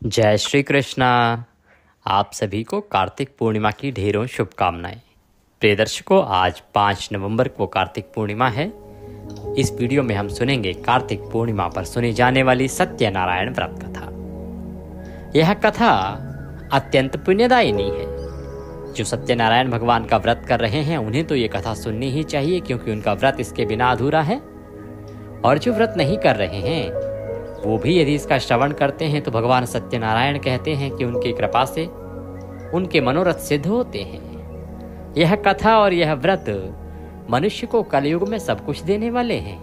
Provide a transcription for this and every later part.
जय श्री कृष्णा। आप सभी को कार्तिक पूर्णिमा की ढेरों शुभकामनाएं। प्रिय दर्शकों, आज 5 नवंबर को कार्तिक पूर्णिमा है। इस वीडियो में हम सुनेंगे कार्तिक पूर्णिमा पर सुनी जाने वाली सत्यनारायण व्रत कथा। यह कथा अत्यंत पुण्यदायिनी है। जो सत्यनारायण भगवान का व्रत कर रहे हैं उन्हें तो ये कथा सुननी ही चाहिए, क्योंकि उनका व्रत इसके बिना अधूरा है। और जो व्रत नहीं कर रहे हैं वो भी यदि इसका श्रवण करते हैं तो भगवान सत्यनारायण कहते हैं कि उनकी कृपा से उनके मनोरथ सिद्ध होते हैं। यह कथा और यह व्रत मनुष्य को कलयुग में सब कुछ देने वाले हैं।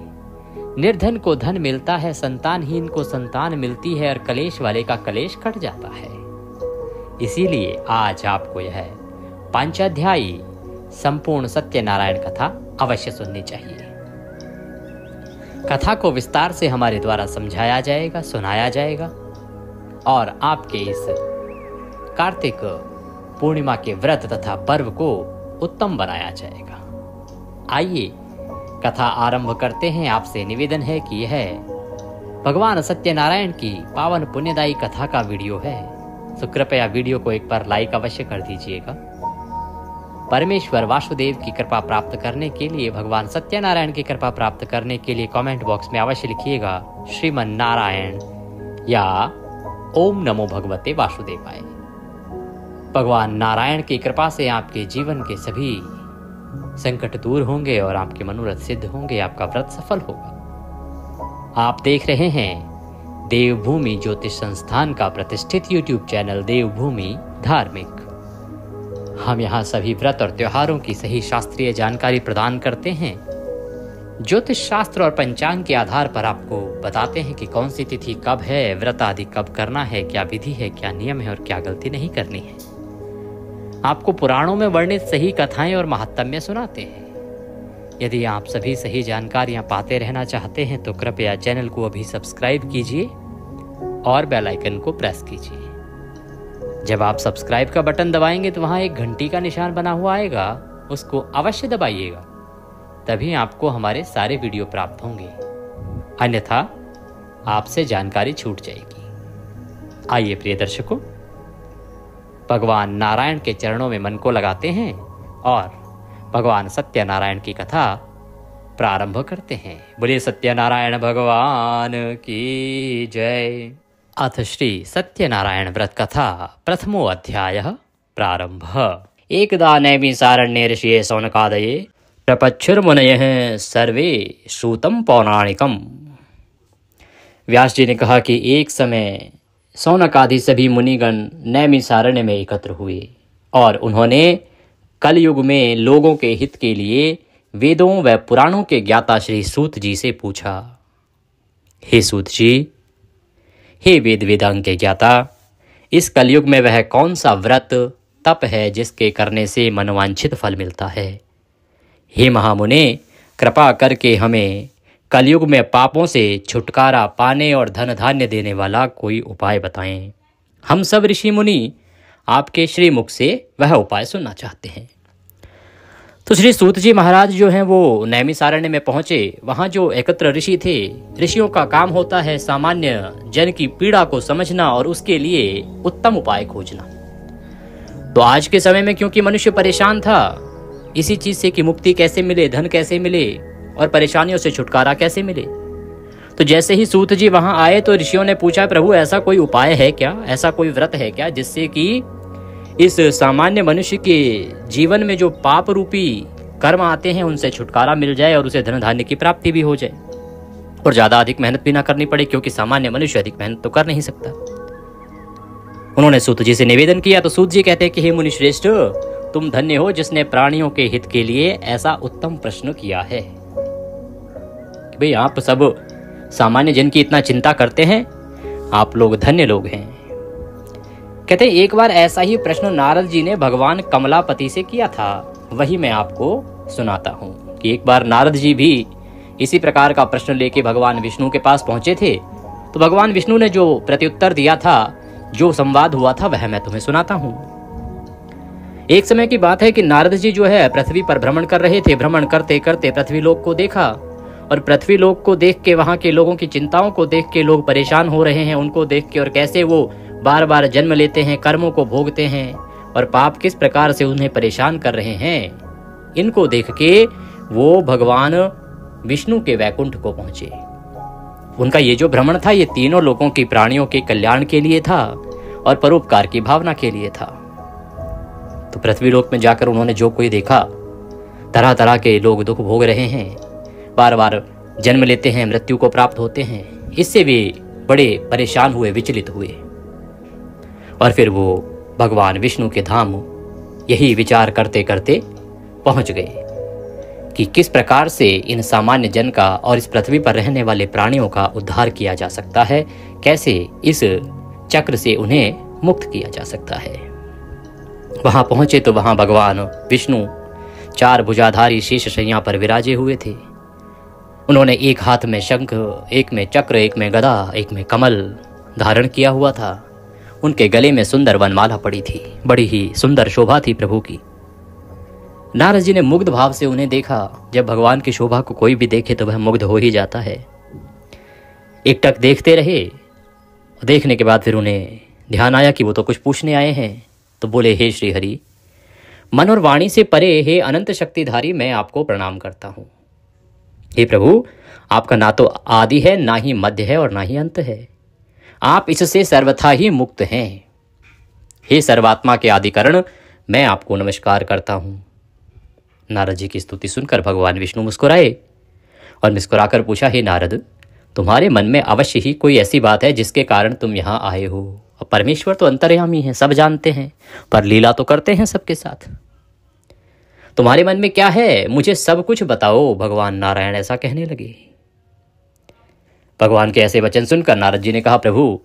निर्धन को धन मिलता है, संतानहीन को संतान मिलती है और कलेश वाले का कलेश कट जाता है। इसीलिए आज आपको यह 5 अध्यायी संपूर्ण सत्यनारायण कथा अवश्य सुननी चाहिए। कथा को विस्तार से हमारे द्वारा समझाया जाएगा, सुनाया जाएगा और आपके इस कार्तिक पूर्णिमा के व्रत तथा पर्व को उत्तम बनाया जाएगा। आइए कथा आरंभ करते हैं। आपसे निवेदन है कि यह भगवान सत्यनारायण की पावन पुण्यदायी कथा का वीडियो है, तो कृपया वीडियो को एक बार लाइक अवश्य कर दीजिएगा। परमेश्वर वासुदेव की कृपा प्राप्त करने के लिए, भगवान सत्यनारायण की कृपा प्राप्त करने के लिए कमेंट बॉक्स में अवश्य लिखिएगा श्रीमन नारायण या ओम नमो भगवते वासुदेवाय। भगवान नारायण की कृपा से आपके जीवन के सभी संकट दूर होंगे और आपके मनोरथ सिद्ध होंगे, आपका व्रत सफल होगा। आप देख रहे हैं देवभूमि ज्योतिष संस्थान का प्रतिष्ठित यूट्यूब चैनल देवभूमि धार्मिक। हम यहाँ सभी व्रत और त्योहारों की सही शास्त्रीय जानकारी प्रदान करते हैं। ज्योतिष शास्त्र और पंचांग के आधार पर आपको बताते हैं कि कौन सी तिथि कब है, व्रत आदि कब करना है, क्या विधि है, क्या नियम है और क्या गलती नहीं करनी है। आपको पुराणों में वर्णित सही कथाएं और महात्म्य सुनाते हैं। यदि आप सभी सही जानकारियां पाते रहना चाहते हैं तो कृपया चैनल को अभी सब्सक्राइब कीजिए और बेल आइकन को प्रेस कीजिए। जब आप सब्सक्राइब का बटन दबाएंगे तो वहां एक घंटी का निशान बना हुआ आएगा, उसको अवश्य दबाइएगा, तभी आपको हमारे सारे वीडियो प्राप्त होंगे, अन्यथा आपसे जानकारी छूट जाएगी। आइए प्रिय दर्शकों, भगवान नारायण के चरणों में मन को लगाते हैं और भगवान सत्यनारायण की कथा प्रारंभ करते हैं। बोलिए सत्यनारायण भगवान की जय। अथ श्री सत्यनारायण व्रत कथा प्रथमो अध्यायः प्रारंभः। एकदा नैमिषारण्ये ऋषिये शौनकादये प्रपच्छुर्मुनयः सर्वे श्रुतं पौराणिकम्। व्यास जी ने कहा कि एक समय शौनक आदि सभी मुनिगण नैमिषारण्य में एकत्र हुए और उन्होंने कलयुग में लोगों के हित के लिए वेदों व पुराणों के ज्ञाता श्री सूत जी से पूछा, हे सूत जी, हे वेद वेदांग के ज्ञाता, इस कलयुग में वह कौन सा व्रत तप है जिसके करने से मनवांछित फल मिलता है। हे महामुने, कृपा करके हमें कलयुग में पापों से छुटकारा पाने और धन धान्य देने वाला कोई उपाय बताएं। हम सब ऋषि मुनि आपके श्रीमुख से वह उपाय सुनना चाहते हैं। तो श्री सूत जी महाराज जो हैं वो नैमिषारण्य में पहुंचे। वहां जो एकत्र ऋषि थे, ऋषियों का काम होता है सामान्य जन की पीड़ा को समझना और उसके लिए उत्तम उपाय खोजना। तो आज के समय में क्योंकि मनुष्य परेशान था इसी चीज से कि मुक्ति कैसे मिले, धन कैसे मिले और परेशानियों से छुटकारा कैसे मिले, तो जैसे ही सूत जी वहां आए तो ऋषियों ने पूछा, प्रभु ऐसा कोई उपाय है क्या, ऐसा कोई व्रत है क्या जिससे कि इस सामान्य मनुष्य के जीवन में जो पाप रूपी कर्म आते हैं उनसे छुटकारा मिल जाए और उसे धन धान्य की प्राप्ति भी हो जाए और ज्यादा अधिक मेहनत भी ना करनी पड़े, क्योंकि सामान्य मनुष्य अधिक मेहनत तो कर नहीं सकता। उन्होंने सूत जी से निवेदन किया तो सूत जी कहते हैं कि हे मुनि श्रेष्ठ, तुम धन्य हो जिसने प्राणियों के हित के लिए ऐसा उत्तम प्रश्न किया है। कि भाई आप सब सामान्य जन की इतना चिंता करते हैं, आप लोग धन्य लोग हैं। कहते एक बार ऐसा ही प्रश्न नारद जी ने भगवान कमलापति से किया था, वही मैं आपको सुनाता हूँ कि एक बार नारद जी भी इसी प्रकार का प्रश्न लेके भगवान विष्णु के पास पहुंचे थे। तो भगवान विष्णु ने जो प्रत्युत्तर दिया था, जो संवाद हुआ था, वह मैं तुम्हें सुनाता हूँ। एक समय की बात है कि नारद जी जो है पृथ्वी पर भ्रमण कर रहे थे। भ्रमण करते करते पृथ्वी लोक को देखा और पृथ्वी लोक को देख के, वहां के लोगों की चिंताओं को देख के, लोग परेशान हो रहे हैं उनको देख के, और कैसे वो बार बार जन्म लेते हैं, कर्मों को भोगते हैं और पाप किस प्रकार से उन्हें परेशान कर रहे हैं, इनको देख के वो भगवान विष्णु के वैकुंठ को पहुंचे। उनका ये जो भ्रमण था ये तीनों लोगों की प्राणियों के कल्याण के लिए था और परोपकार की भावना के लिए था। तो पृथ्वीलोक में जाकर उन्होंने जो कोई देखा, तरह तरह के लोग दुख भोग रहे हैं, बार बार जन्म लेते हैं, मृत्यु को प्राप्त होते हैं, इससे वे बड़े परेशान हुए, विचलित हुए। और फिर वो भगवान विष्णु के धाम यही विचार करते करते पहुंच गए कि किस प्रकार से इन सामान्य जन का और इस पृथ्वी पर रहने वाले प्राणियों का उद्धार किया जा सकता है, कैसे इस चक्र से उन्हें मुक्त किया जा सकता है। वहां पहुंचे तो वहां भगवान विष्णु 4 भुजाधारी शेष शैया पर विराजे हुए थे। उन्होंने एक हाथ में शंख, एक में चक्र, एक में गदा, एक में कमल धारण किया हुआ था। उनके गले में सुंदर वनमाला पड़ी थी, बड़ी ही सुंदर शोभा थी प्रभु की। नारद जी ने मुग्ध भाव से उन्हें देखा। जब भगवान की शोभा को कोई भी देखे तो वह मुग्ध हो ही जाता है। एकटक देखते रहे। देखने के बाद फिर उन्हें ध्यान आया कि वो तो कुछ पूछने आए हैं। तो बोले, हे श्री हरि, मन और वाणी से परे हे अनंत शक्तिधारी, मैं आपको प्रणाम करता हूँ। हे प्रभु, आपका ना तो आदि है, ना ही मध्य है और ना ही अंत है। आप इससे सर्वथा ही मुक्त हैं। हे सर्वात्मा के आदिकरण, मैं आपको नमस्कार करता हूँ। नारद जी की स्तुति सुनकर भगवान विष्णु मुस्कुराए और मुस्कुराकर पूछा, हे नारद, तुम्हारे मन में अवश्य ही कोई ऐसी बात है जिसके कारण तुम यहाँ आए हो। अब परमेश्वर तो अंतर्यामी है, सब जानते हैं, पर लीला तो करते हैं सबके साथ। तुम्हारे मन में क्या है, मुझे सब कुछ बताओ। भगवान नारायण ऐसा कहने लगे। भगवान के ऐसे वचन सुनकर नारद जी ने कहा, प्रभु,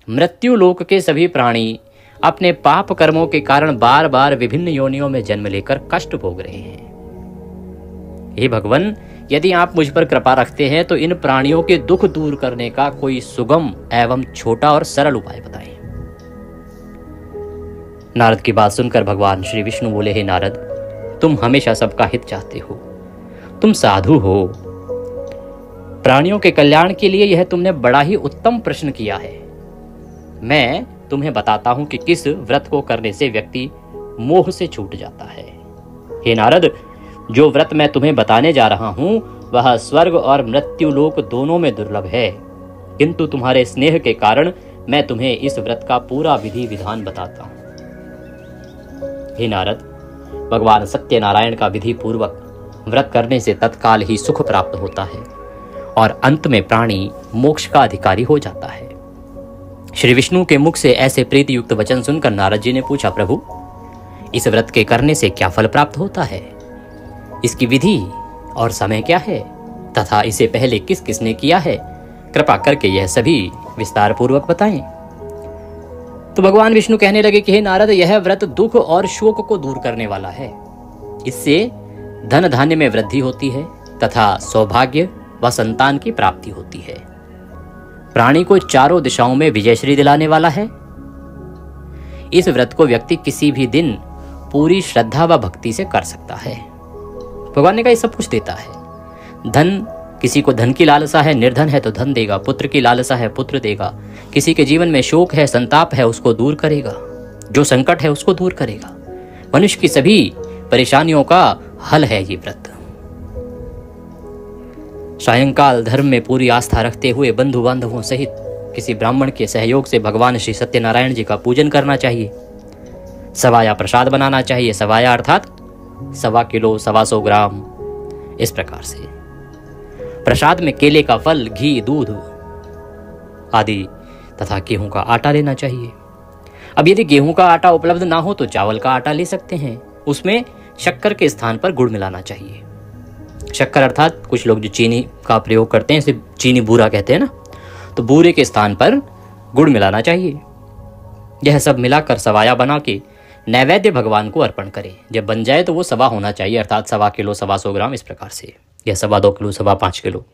मृत्यु लोक के सभी प्राणी अपने पाप कर्मों के कारण बार बार विभिन्न योनियों में जन्म लेकर कष्ट भोग रहे हैं। हे भगवान, यदि आप मुझ पर कृपा रखते हैं तो इन प्राणियों के दुख दूर करने का कोई सुगम एवं छोटा और सरल उपाय बताएं। नारद की बात सुनकर भगवान श्री विष्णु बोले, हे नारद, तुम हमेशा सबका हित चाहते हो, तुम साधु हो। प्राणियों के कल्याण के लिए यह तुमने बड़ा ही उत्तम प्रश्न किया है। मैं तुम्हें बताता हूं कि किस व्रत को करने से व्यक्ति मोह से छूट जाता है। हे नारद, जो व्रत मैं तुम्हें बताने जा रहा हूं वह स्वर्ग और मृत्यु लोक दोनों में दुर्लभ है, किंतु तुम्हारे स्नेह के कारण मैं तुम्हें इस व्रत का पूरा विधि विधान बताता हूं। हे नारद, भगवान सत्यनारायण का विधि पूर्वक व्रत करने से तत्काल ही सुख प्राप्त होता है और अंत में प्राणी मोक्ष का अधिकारी हो जाता है। श्री विष्णु के मुख से ऐसे प्रीति युक्त वचन सुनकर नारद जी ने पूछा, प्रभु, इस व्रत के करने से क्या फल प्राप्त होता है, इसकी विधि और समय क्या है, तथा इसे पहले किस किसने किया है, कृपा करके यह सभी विस्तार पूर्वक बताएं। तो भगवान विष्णु कहने लगे कि हे नारद, यह व्रत दुख और शोक को दूर करने वाला है। इससे धन धान्य में वृद्धि होती है तथा सौभाग्य व संतान की प्राप्ति होती है। प्राणी को चारों दिशाओं में विजयश्री दिलाने वाला है। इस व्रत को व्यक्ति किसी भी दिन पूरी श्रद्धा व भक्ति से कर सकता है। भगवान ने कहा, ये सब कुछ देता है। धन, किसी को धन की लालसा है, निर्धन है तो धन देगा। पुत्र की लालसा है, पुत्र देगा। किसी के जीवन में शोक है, संताप है, उसको दूर करेगा। जो संकट है उसको दूर करेगा। मनुष्य की सभी परेशानियों का हल है ये व्रत। सायंकाल धर्म में पूरी आस्था रखते हुए बंधु बांधवों सहित किसी ब्राह्मण के सहयोग से भगवान श्री सत्यनारायण जी का पूजन करना चाहिए। सवाया प्रसाद बनाना चाहिए। सवाया अर्थात 1.25 किलो 125 ग्राम। इस प्रकार से प्रसाद में केले का फल, घी, दूध आदि तथा गेहूं का आटा लेना चाहिए। अब यदि गेहूं का आटा उपलब्ध ना हो तो चावल का आटा ले सकते हैं। उसमें शक्कर के स्थान पर गुड़ मिलाना चाहिए। शक्कर अर्थात कुछ लोग जो चीनी का प्रयोग करते हैं, इसे चीनी बूरा कहते हैं ना, तो बूरे के स्थान पर गुड़ मिलाना चाहिए। यह सब मिलाकर सवाया बना के नैवेद्य भगवान को अर्पण करें। जब बन जाए तो वो सवा होना चाहिए, अर्थात 1.25 किलो 125 ग्राम। इस प्रकार से यह 2.25 किलो 5.25 किलो।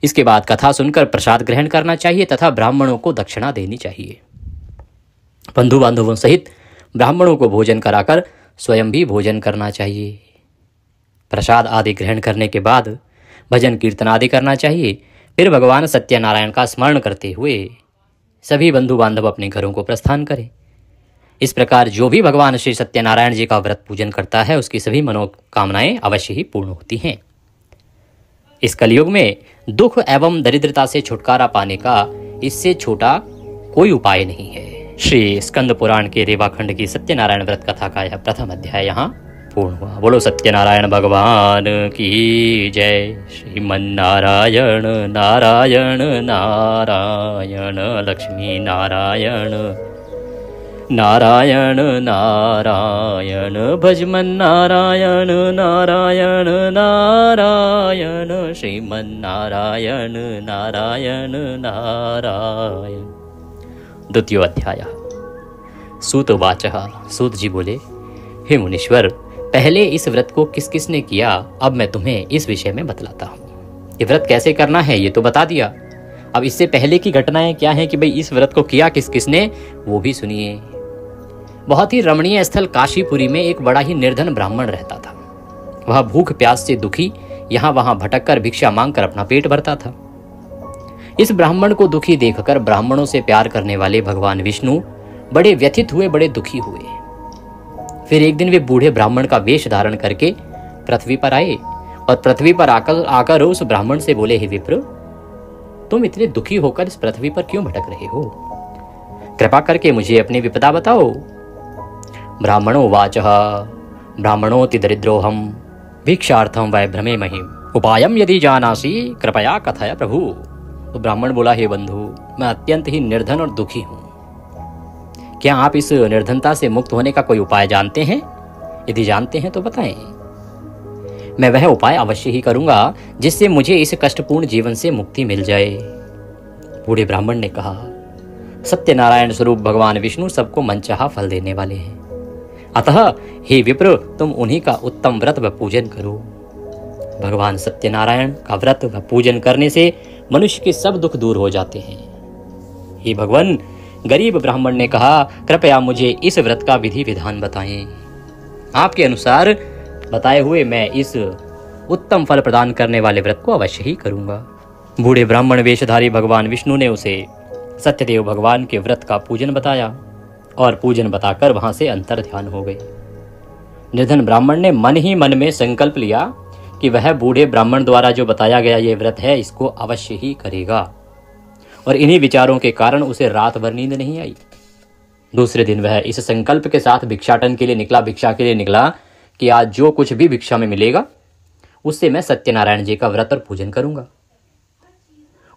इसके बाद कथा सुनकर प्रसाद ग्रहण करना चाहिए तथा ब्राह्मणों को दक्षिणा देनी चाहिए। बंधु बांधवों सहित ब्राह्मणों को भोजन कराकर स्वयं भी भोजन करना चाहिए। प्रसाद आदि ग्रहण करने के बाद भजन कीर्तन आदि करना चाहिए। फिर भगवान सत्यनारायण का स्मरण करते हुए सभी बंधु बांधव अपने घरों को प्रस्थान करें। इस प्रकार जो भी भगवान श्री सत्यनारायण जी का व्रत पूजन करता है उसकी सभी मनोकामनाएं अवश्य ही पूर्ण होती हैं। इस कलयुग में दुख एवं दरिद्रता से छुटकारा पाने का इससे छोटा कोई उपाय नहीं है। श्री स्कंद पुराण के रेवाखंड की सत्यनारायण व्रत कथा का यह प्रथम अध्याय यहाँ पूर्ण हुआ। बोलो सत्यनारायण भगवान की जय। श्रीमन्नारायण नारायण नारायण लक्ष्मी नारायण नारायण नारायण भजमन नारायण नारायण नारायण श्रीमन्नारायण नारायण नारायण। द्वितीय अध्याय। सूतवाचः। सूत जी बोले, हे मुनीश्वर, पहले इस व्रत को किस किस ने किया, अब मैं तुम्हें इस विषय में बतलाता हूँ। ये व्रत कैसे करना है ये तो बता दिया, अब इससे पहले की घटनाएं क्या हैं कि भाई इस व्रत को किया किस किस ने, वो भी सुनिए। बहुत ही रमणीय स्थल काशीपुरी में एक बड़ा ही निर्धन ब्राह्मण रहता था। वह भूख प्यास से दुखी यहाँ वहां भटक कर भिक्षा मांगकर अपना पेट भरता था। इस ब्राह्मण को दुखी देखकर ब्राह्मणों से प्यार करने वाले भगवान विष्णु बड़े व्यथित हुए, बड़े दुखी हुए। फिर एक दिन वे बूढ़े ब्राह्मण का वेश धारण करके पृथ्वी पर आए और पृथ्वी पर आकर उस ब्राह्मण से बोले, हे विप्र, तुम इतने दुखी होकर इस पृथ्वी पर क्यों भटक रहे हो? कृपा करके मुझे अपनी विपदा बताओ। ब्राह्मणो वाचः, ब्राह्मणोति दरिद्रोहम भिक्षार्थम वै भ्रमे महिम उपायम यदि जानासि कृपया कथय प्रभु। तो ब्राह्मण बोला, हे बंधु, मैं अत्यंत ही निर्धन और दुखी हूं। क्या आप इस निर्धनता से मुक्त होने का कोई उपाय जानते हैं? यदि जानते हैं तो बताएं। मैं वह उपाय अवश्य ही करूंगा जिससे मुझे इस कष्टपूर्ण जीवन से मुक्ति मिल जाए। बूढ़े ब्राह्मण ने कहा, सत्यनारायण स्वरूप भगवान विष्णु सबको मनचाहा फल देने वाले हैं, अतः हे विप्र, तुम उन्हीं का उत्तम व्रत व पूजन करो। भगवान सत्यनारायण का व्रत व पूजन करने से मनुष्य के सब दुख दूर हो जाते हैं। हे भगवान, गरीब ब्राह्मण ने कहा, कृपया मुझे इस व्रत का विधि विधान बताएं। आपके अनुसार बताए हुए मैं इस उत्तम फल प्रदान करने वाले व्रत को अवश्य ही करूंगा। बूढ़े ब्राह्मण वेशधारी भगवान विष्णु ने उसे सत्यदेव भगवान के व्रत का पूजन बताया और पूजन बताकर वहां से अंतर ध्यान हो गए। निर्धन ब्राह्मण ने मन ही मन में संकल्प लिया कि वह बूढ़े ब्राह्मण द्वारा जो बताया गया ये व्रत है इसको अवश्य ही करेगा, और इन्हीं विचारों के कारण उसे रात भर नींद नहीं आई। दूसरे दिन वह इस संकल्प के साथ भिक्षाटन के लिए निकला, भिक्षा के लिए निकला कि आज जो कुछ भी भिक्षा में मिलेगा उससे मैं सत्यनारायण जी का व्रत और पूजन करूंगा।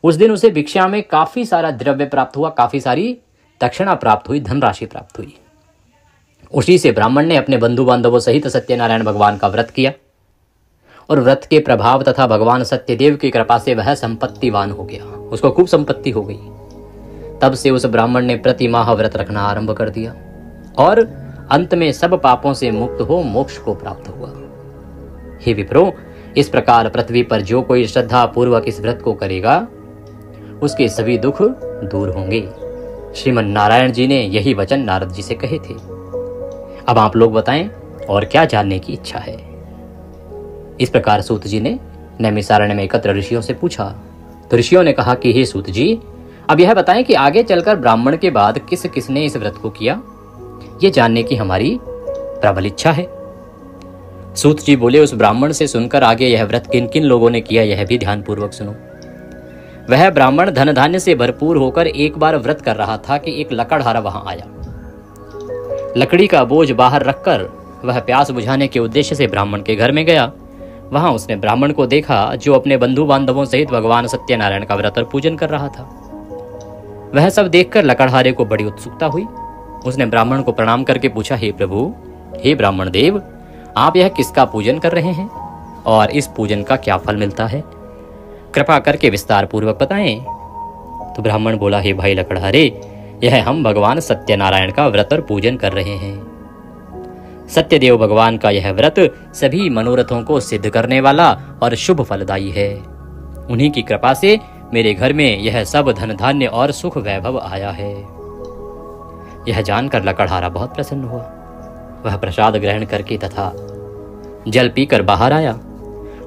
उस दिन उसे भिक्षा में काफी सारा द्रव्य प्राप्त हुआ, काफी सारी दक्षिणा प्राप्त हुई, धनराशि प्राप्त हुई। उसी से ब्राह्मण ने अपने बंधु बांधवों सहित सत्यनारायण भगवान का व्रत किया और व्रत के प्रभाव तथा भगवान सत्यदेव की कृपा से वह संपत्तिवान हो गया, उसको खूब संपत्ति हो गई। तब से उस ब्राह्मण ने प्रति माह व्रत रखना आरंभ कर दिया और अंत में सब पापों से मुक्त हो मोक्ष को प्राप्त हुआ। हे विप्रो, इस प्रकार पृथ्वी पर जो कोई श्रद्धा पूर्वक इस व्रत को करेगा उसके सभी दुख दूर होंगे। श्रीमन नारायण जी ने यही वचन नारद जी से कहे थे। अब आप लोग बताएं और क्या जानने की इच्छा है। इस प्रकार सूत जी ने नैमिषारण्य में एकत्र ऋषियों से पूछा। तो ऋषियों ने कहा कि हे सूत जी, अब यह बताएं कि आगे चलकर ब्राह्मण के बाद किस किसने इस व्रत को किया, ये जानने की हमारी प्रबल इच्छा है। सूत जी बोले, उस ब्राह्मण से सुनकर आगे यह व्रत किन किन लोगों ने किया यह भी ध्यान पूर्वक सुनो। वह ब्राह्मण धन धान्य से भरपूर होकर एक बार व्रत कर रहा था कि एक लकड़हारा वहां आया। लकड़ी का बोझ बाहर रखकर वह प्यास बुझाने के उद्देश्य से ब्राह्मण के घर में गया। वहां उसने ब्राह्मण को देखा जो अपने बंधु बांधवों सहित भगवान सत्यनारायण का व्रत और पूजन कर रहा था। वह सब देखकर लकड़हारे को बड़ी उत्सुकता हुई। उसने ब्राह्मण को प्रणाम करके पूछा, हे प्रभु, हे ब्राह्मण देव, आप यह किसका पूजन कर रहे हैं और इस पूजन का क्या फल मिलता है? कृपा करके विस्तार पूर्वक बताएं। तो ब्राह्मण बोला, हे भाई लकड़हारे, यह हम भगवान सत्यनारायण का व्रत और पूजन कर रहे हैं। सत्यदेव भगवान का यह व्रत सभी मनोरथों को सिद्ध करने वाला और शुभ फलदायी है। उन्हीं की कृपा से मेरे घर में यह सब धन धान्य और सुख वैभव आया है। यह जानकर लकड़हारा बहुत प्रसन्न हुआ। वह प्रसाद ग्रहण करके तथा जल पीकर बाहर आया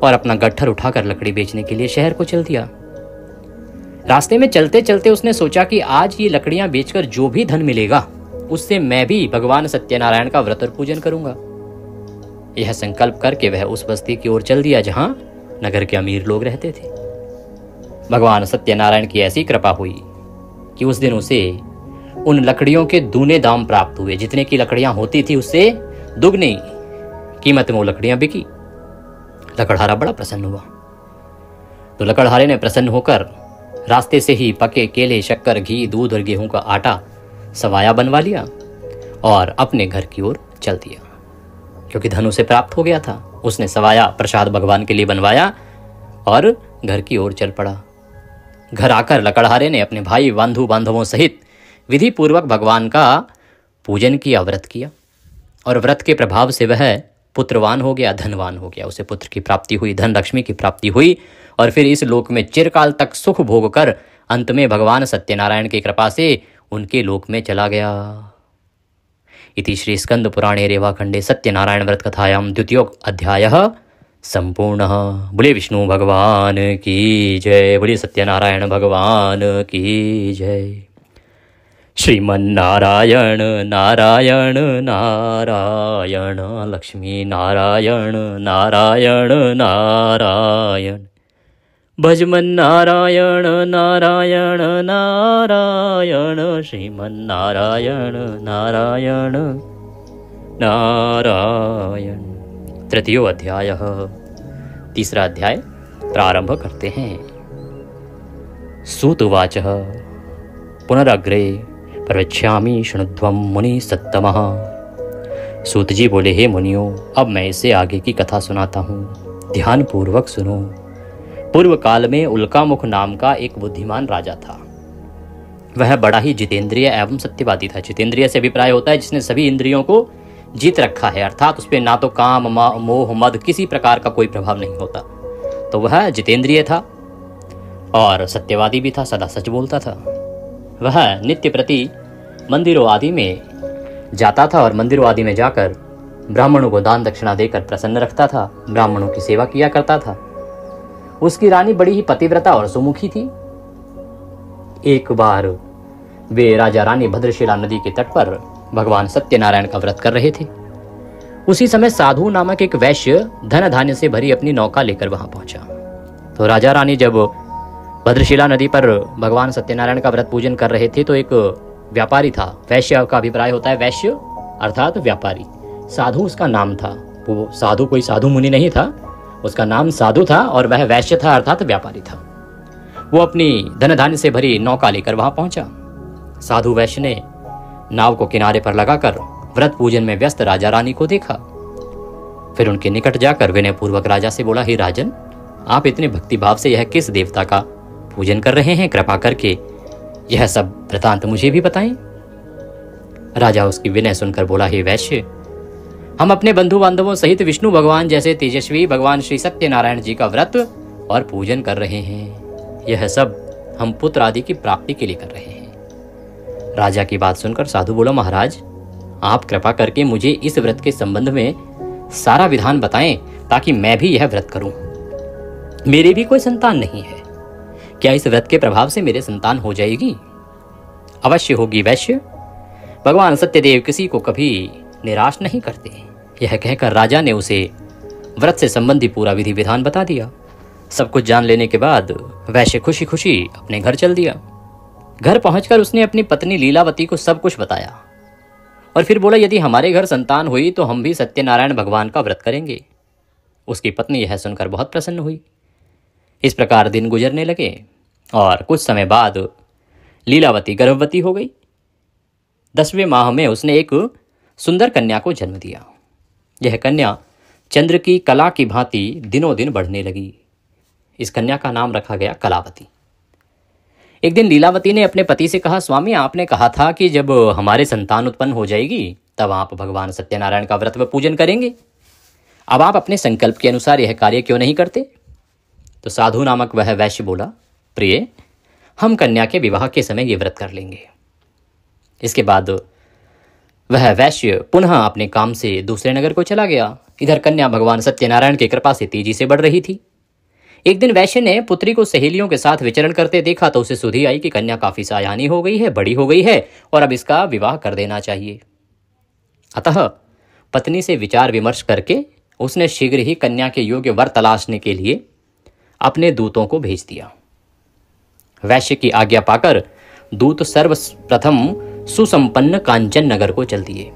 और अपना गट्ठर उठाकर लकड़ी बेचने के लिए शहर को चल दिया। रास्ते में चलते चलते उसने सोचा कि आज ये लकड़ियां बेचकर जो भी धन मिलेगा उससे मैं भी भगवान सत्यनारायण का व्रत और पूजन करूंगा। यह संकल्प करके वह उस बस्ती की ओर चल दिया जहां नगर के अमीर लोग रहते थे। भगवान सत्यनारायण की ऐसी कृपा हुई कि उस दिन उसे उन लकड़ियों के दूने दाम प्राप्त हुए। जितने की लकड़ियां होती थी उससे दुगनी कीमत में वो लकड़ियां बिकी। लकड़हारा बड़ा प्रसन्न हुआ। तो लकड़हारे ने प्रसन्न होकर रास्ते से ही पके केले, शक्कर, घी, दूध और गेहूं का आटा सवाया बनवा लिया और अपने घर की ओर चल दिया। क्योंकि धन उसे प्राप्त हो गया था, उसने सवाया प्रसाद भगवान के लिए बनवाया और घर की ओर चल पड़ा। घर आकर लकड़हारे ने अपने भाई बंधु बांधवों सहित विधि पूर्वक भगवान का पूजन किया, व्रत किया और व्रत के प्रभाव से वह पुत्रवान हो गया, धनवान हो गया। उसे पुत्र की प्राप्ति हुई, धन लक्ष्मी की प्राप्ति हुई और फिर इस लोक में चिरकाल तक सुख भोग कर अंत में भगवान सत्यनारायण की कृपा से उनके लोक में चला गया। इति श्री स्कंद पुराणे रेवाखंडे सत्यनारायण व्रत कथायां द्वितीयो अध्यायः संपूर्णः। बोले विष्णु भगवान की जय, बोले सत्यनारायण भगवान की जय। श्रीमन्नारायण नारायण नारायण, लक्ष्मी नारायण नारायण नारायण, भजमन नारायण नारायण नारायण, श्रीमन्नारायण नारायण नारायण। तृतीयो अध्यायः, तीसरा अध्याय प्रारंभ करते हैं। सूत उवाचः पुनरग्रे प्रवक्ष्यामि शृणुध्वं मुनि सत्तमः। सूत जी बोले, हे मुनियों, अब मैं इसे आगे की कथा सुनाता हूँ, ध्यान पूर्वक सुनो। पूर्व काल में उल्कामुख नाम का एक बुद्धिमान राजा था। वह बड़ा ही जितेंद्रिय एवं सत्यवादी था। जितेंद्रिय से अभिप्राय होता है जिसने सभी इंद्रियों को जीत रखा है, अर्थात उस पर ना तो काम, मोह, मद किसी प्रकार का कोई प्रभाव नहीं होता। तो वह जितेंद्रिय था और सत्यवादी भी था, सदा सच बोलता था। वह नित्य प्रति मंदिरों आदि में जाता था और मंदिरों आदि में जाकर ब्राह्मणों को दान दक्षिणा देकर प्रसन्न रखता था, ब्राह्मणों की सेवा किया करता था। उसकी रानी बड़ी ही पतिव्रता और सुमुखी थी। एक बार वे राजा रानी भद्रशिला नदी के तट पर भगवान सत्यनारायण का व्रत कर रहे थे। उसी समय साधु नामक एक वैश्य धन धान्य से भरी अपनी नौका लेकर वहां पहुंचा। तो राजा रानी जब भद्रशिला नदी पर भगवान सत्यनारायण का व्रत पूजन कर रहे थे तो एक व्यापारी था। वैश्य का अभिप्राय होता है वैश्य अर्थात व्यापारी, साधु उसका नाम था। वो साधु कोई साधु मुनि नहीं था, उसका नाम साधु था और वह वैश्य था अर्थात व्यापारी था। वो अपनी धन धान्य से भरी नौका लेकर वहां पहुंचा। साधु वैश्य ने नाव को किनारे पर लगाकर व्रत पूजन में व्यस्त राजा रानी को देखा। फिर उनके निकट जाकर विनय पूर्वक राजा से बोला, हे राजन, आप इतने भक्तिभाव से यह किस देवता का पूजन कर रहे हैं? कृपा करके यह सब वृतांत मुझे भी बताएं। राजा उसकी विनय सुनकर बोला, हे वैश्य, हम अपने बंधु बांधवों सहित विष्णु भगवान जैसे तेजस्वी भगवान श्री सत्यनारायण जी का व्रत और पूजन कर रहे हैं। यह सब हम पुत्र आदि की प्राप्ति के लिए कर रहे हैं। राजा की बात सुनकर साधु बोला, महाराज, आप कृपा करके मुझे इस व्रत के संबंध में सारा विधान बताएं ताकि मैं भी यह व्रत करूं। मेरी भी कोई संतान नहीं है, क्या इस व्रत के प्रभाव से मेरे संतान हो जाएगी? अवश्य होगी वैश्य, भगवान सत्यदेव किसी को कभी निराश नहीं करते। यह कहकर राजा ने उसे व्रत से संबंधी पूरा विधि विधान बता दिया। सब कुछ जान लेने के बाद वैश्य खुशी खुशी अपने घर चल दिया। घर पहुंचकर उसने अपनी पत्नी लीलावती को सब कुछ बताया और फिर बोला, यदि हमारे घर संतान हुई तो हम भी सत्यनारायण भगवान का व्रत करेंगे। उसकी पत्नी यह सुनकर बहुत प्रसन्न हुई। इस प्रकार दिन गुजरने लगे और कुछ समय बाद लीलावती गर्भवती हो गई। 10वें माह में उसने एक सुंदर कन्या को जन्म दिया। यह कन्या चंद्र की कला की भांति दिनों दिन बढ़ने लगी। इस कन्या का नाम रखा गया कलावती। एक दिन लीलावती ने अपने पति से कहा, स्वामी, आपने कहा था कि जब हमारे संतान उत्पन्न हो जाएगी तब आप भगवान सत्यनारायण का व्रत व पूजन करेंगे। अब आप अपने संकल्प के अनुसार यह कार्य क्यों नहीं करते? तो साधु नामक वह वैश्य बोला, प्रिय, हम कन्या के विवाह के समय ये व्रत कर लेंगे। इसके बाद वह वैश्य पुनः अपने काम से दूसरे नगर को चला गया। इधर कन्या भगवान सत्यनारायण की कृपा से तेजी से बढ़ रही थी। एक दिन वैश्य ने पुत्री को सहेलियों के साथ विचरण करते देखा तो उसे सुधि आई कि कन्या काफी सायानी हो गई है, बड़ी हो गई है और अब इसका विवाह कर देना चाहिए। अतः पत्नी से विचार विमर्श करके उसने शीघ्र ही कन्या के योग्य वर तलाशने के लिए अपने दूतों को भेज दिया। वैश्य की आज्ञा पाकर दूत सर्वप्रथम सुसंपन्न कांचन नगर को चल दिए।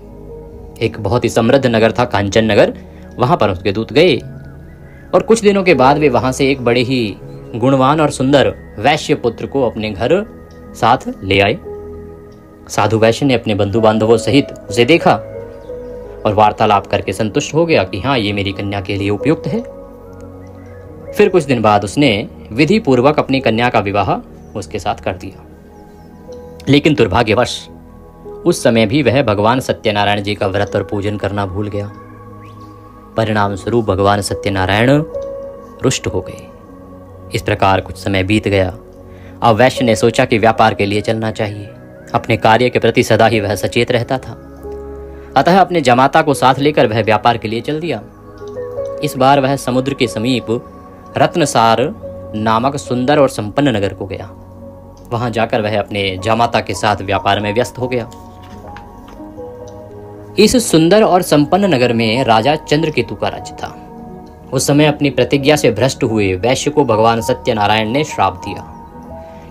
एक बहुत ही समृद्ध नगर था कांचन नगर। वहां पर उसके दूत गए और कुछ दिनों के बाद वे वहां से एक बड़े ही गुणवान और सुंदर वैश्य पुत्र को अपने घर साथ ले आए। साधु वैश्य ने अपने बंधु बांधवों सहित उसे देखा और वार्तालाप करके संतुष्ट हो गया कि हाँ, ये मेरी कन्या के लिए उपयुक्त है। फिर कुछ दिन बाद उसने विधि पूर्वक अपनी कन्या का विवाह उसके साथ कर दिया। लेकिन दुर्भाग्यवश उस समय भी वह भगवान सत्यनारायण जी का व्रत और पूजन करना भूल गया। परिणाम स्वरूप भगवान सत्यनारायण रुष्ट हो गए। इस प्रकार कुछ समय बीत गया। अब वैश्य ने सोचा कि व्यापार के लिए चलना चाहिए। अपने कार्य के प्रति सदा ही वह सचेत रहता था। अतः अपने जमाता को साथ लेकर वह व्यापार के लिए चल दिया। इस बार वह समुद्र के समीप रत्नसार नामक सुंदर और संपन्न नगर को गया। वहां जाकर वह अपने जमाता के साथ व्यापार में व्यस्त हो गया। इस सुंदर और संपन्न नगर में राजा चंद्रकेतु का राज्य था। उस समय अपनी प्रतिज्ञा से भ्रष्ट हुए वैश्य को भगवान सत्यनारायण ने श्राप दिया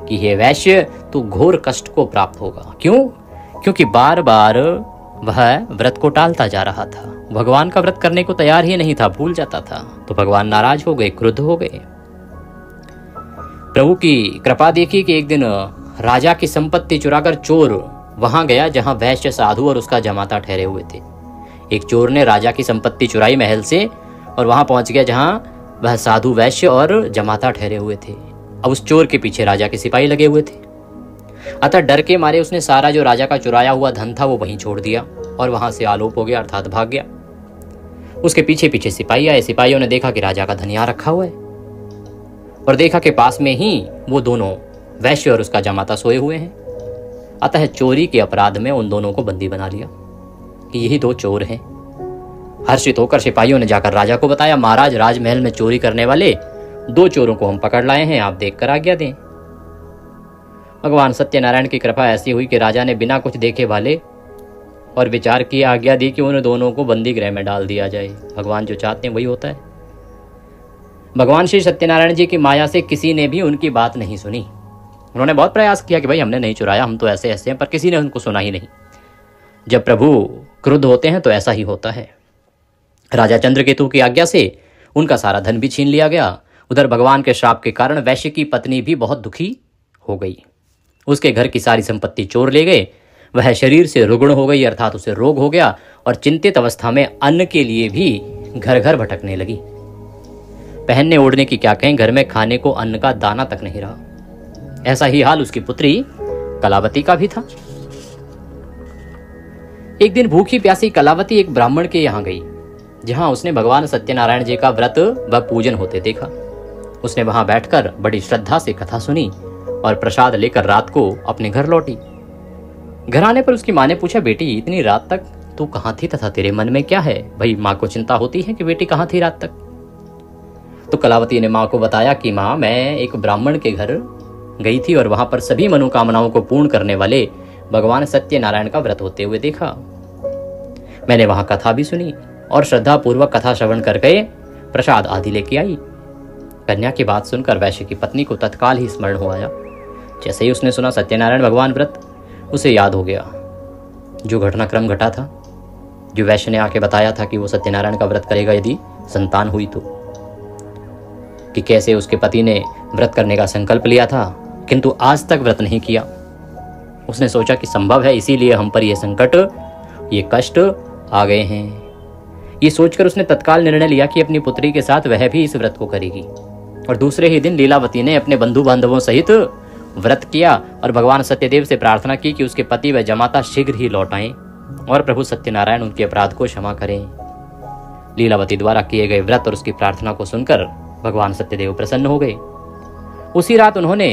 कि हे वैश्य, तू घोर कष्ट को प्राप्त होगा। क्यों? क्योंकि बार बार वह व्रत को टालता जा रहा था। भगवान का व्रत करने को तैयार ही नहीं था, भूल जाता था। तो भगवान नाराज हो गए, क्रुद्ध हो गए। प्रभु की कृपा देखी कि एक दिन राजा की संपत्ति चुराकर चोर वहां गया जहां वैश्य साधु और उसका जमाता ठहरे हुए थे। एक चोर ने राजा की संपत्ति चुराई महल से और वहां पहुंच गया जहां वह साधु वैश्य और जमाता ठहरे हुए थे। अब उस चोर के पीछे राजा के सिपाही लगे हुए थे। अतः डर के मारे उसने सारा जो राजा का चुराया हुआ धन था वो वहीं छोड़ दिया और वहां से आलोप हो गया, अर्थात भाग गया। उसके पीछे पीछे सिपाही आए। सिपाहियों ने देखा कि राजा का धन यहाँ रखा हुआ है और देखा कि पास में ही वो दोनों वैश्य और उसका जमाता सोए हुए हैं। अतः चोरी के अपराध में उन दोनों को बंदी बना लिया कि यही दो चोर हैं। हर्षित होकर सिपाहियों ने जाकर राजा को बताया, महाराज, राजमहल में चोरी करने वाले दो चोरों को हम पकड़ लाए हैं, आप देखकर आज्ञा दें। भगवान सत्यनारायण की कृपा ऐसी हुई कि राजा ने बिना कुछ देखे वाले और विचार की आज्ञा दी कि उन दोनों को बंदी गृह में डाल दिया जाए। भगवान जो चाहते हैं वही होता है। भगवान श्री सत्यनारायण जी की माया से किसी ने भी उनकी बात नहीं सुनी। उन्होंने बहुत प्रयास किया कि भाई हमने नहीं चुराया, हम तो ऐसे ऐसे हैं, पर किसी ने उनको सुना ही नहीं। जब प्रभु क्रुद्ध होते हैं तो ऐसा ही होता है। राजा चंद्रकेतु की आज्ञा से उनका सारा धन भी छीन लिया गया। उधर भगवान के श्राप के कारण वैश्य की पत्नी भी बहुत दुखी हो गई। उसके घर की सारी संपत्ति चोर ले गए। वह शरीर से रुग्ण हो गई, अर्थात उसे रोग हो गया और चिंतित अवस्था में अन्न के लिए भी घर घर भटकने लगी। पहनने ओढ़ने की क्या कहें, घर में खाने को अन्न का दाना तक नहीं रहा। ऐसा ही हाल उसकी पुत्री कलावती का भी था। एक दिन भूखी प्यासी कलावती एक ब्राह्मण के यहाँ गई जहां उसने भगवान सत्यनारायण जी का व्रत व पूजन होते देखा। उसने वहां बैठकर बड़ी श्रद्धा से कथा सुनी और प्रसाद लेकर रात को अपने घर लौटी। घर आने पर उसकी माँ ने पूछा, बेटी इतनी रात तक तू कहाँ थी तथा तेरे मन में क्या है? भाई माँ को चिंता होती है कि बेटी कहाँ थी रात तक। तो कलावती ने माँ को बताया कि माँ, मैं एक ब्राह्मण के घर गई थी और वहां पर सभी मनोकामनाओं को पूर्ण करने वाले भगवान सत्यनारायण का व्रत होते हुए देखा। मैंने वहां कथा भी सुनी और श्रद्धा पूर्वक कथा श्रवण करके प्रसाद आदि लेके आई। कन्या की बात सुनकर वैश्य की पत्नी को तत्काल ही स्मरण हो आया। जैसे ही उसने सुना सत्यनारायण भगवान व्रत, उसे याद हो गया जो घटनाक्रम घटा था, जो वैश्य ने आके बताया था कि वो सत्यनारायण का व्रत करेगा यदि संतान हुई तो, कि कैसे उसके पति ने व्रत करने का संकल्प लिया था किंतु आज तक व्रत नहीं किया। उसने सोचा कि संभव है इसीलिए हम पर यह संकट, ये कष्ट आ गए हैं। ये सोचकर उसने तत्काल निर्णय लिया कि अपनी पुत्री के साथ वह भी इस व्रत को करेगी। और दूसरे ही दिन लीलावती ने अपने बंधु बांधवों सहित व्रत किया और भगवान सत्यदेव से प्रार्थना की कि उसके पति व जमाता शीघ्र ही लौट आएं और प्रभु सत्यनारायण उनके अपराध को क्षमा करें। लीलावती द्वारा किए गए व्रत और उसकी प्रार्थना को सुनकर भगवान सत्यदेव प्रसन्न हो गए। उसी रात उन्होंने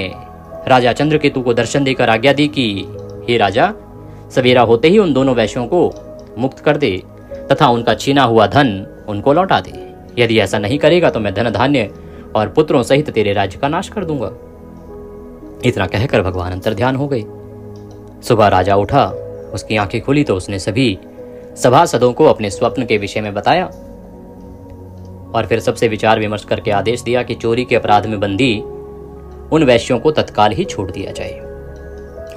राजा चंद्रकेतु को दर्शन देकर आज्ञा दी कि हे राजा, सवेरा होते ही उन दोनों वैश्यों को मुक्त कर दे तथा उनका छीना हुआ धन उनको लौटा दे। यदि ऐसा नहीं करेगा तो मैं धन धान्य और पुत्रों सहित तेरे राज्य का नाश कर दूंगा। इतना कहकर भगवान अंतर्ध्यान हो गए। सुबह राजा उठा, उसकी आंखें खुली तो उसने सभी सभासदों को अपने स्वप्न के विषय में बताया और फिर सबसे विचार विमर्श करके आदेश दिया कि चोरी के अपराध में बंदी उन वैश्यों को तत्काल ही छोड़ दिया जाए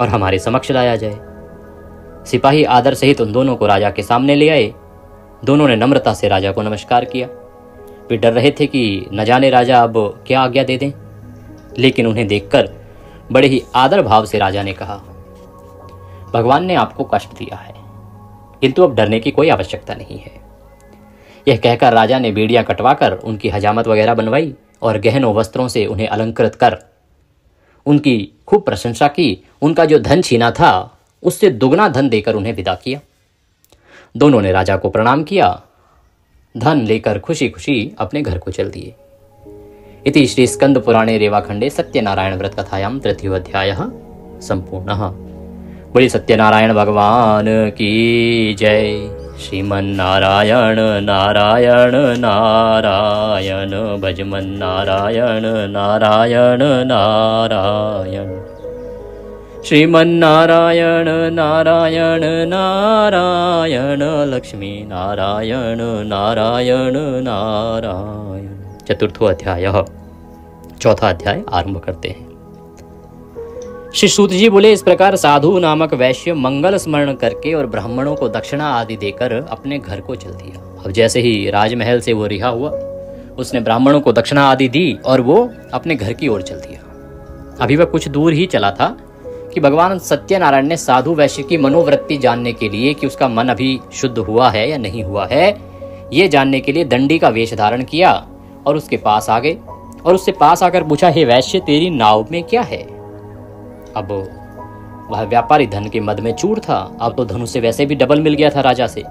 और हमारे समक्ष लाया जाए। सिपाही आदर सहित उन दोनों को राजा के सामने ले आए। दोनों ने नम्रता से राजा को नमस्कार किया। वे डर रहे थे कि न जाने राजा अब क्या आज्ञा दे दें, लेकिन उन्हें देखकर बड़े ही आदर भाव से राजा ने कहा, भगवान ने आपको कष्ट दिया है, किंतु अब डरने की कोई आवश्यकता नहीं है। यह कहकर राजा ने बेड़ियां कटवाकर उनकी हजामत वगैरह बनवाई और गहनों वस्त्रों से उन्हें अलंकृत कर उनकी खूब प्रशंसा की। उनका जो धन छीना था उससे दुगना धन देकर उन्हें विदा किया। दोनों ने राजा को प्रणाम किया, धन लेकर खुशी खुशी अपने घर को चल दिए। इति श्री स्कंद पुराणे रेवाखंडे सत्यनारायण व्रत कथायां तृतीयोऽध्यायः संपूर्णः। बोलिए सत्यनारायण भगवान की जय। श्रीमन्नारायण नारायण नारायण भजमन नारायण नारायण नारायण। श्रीमन्नारायण नारायण नारायण लक्ष्मी नारायण नारायण नारायण। चतुर्थो अध्याय, चौथा अध्याय आरंभ करते हैं। श्री सूत जी बोले, इस प्रकार साधु नामक वैश्य मंगल स्मरण करके और ब्राह्मणों को दक्षिणा आदि देकर अपने घर को चल दिया। अब जैसे ही राजमहल से वो रिहा हुआ, उसने ब्राह्मणों को दक्षिणा आदि दी और वो अपने घर की ओर चल दिया। अभी वह कुछ दूर ही चला था कि भगवान सत्यनारायण ने साधु वैश्य की मनोवृत्ति जानने के लिए कि उसका मन अभी शुद्ध हुआ है या नहीं हुआ है, ये जानने के लिए दंडी का वेश धारण किया और उसके पास आ गए और उससे पास आकर पूछा, हे वैश्य, तेरी नाव में क्या है? अब वह व्यापारी धन के मद में चूर था। अब तो धन उसे वैसे भी डबल मिल गया था राजा से।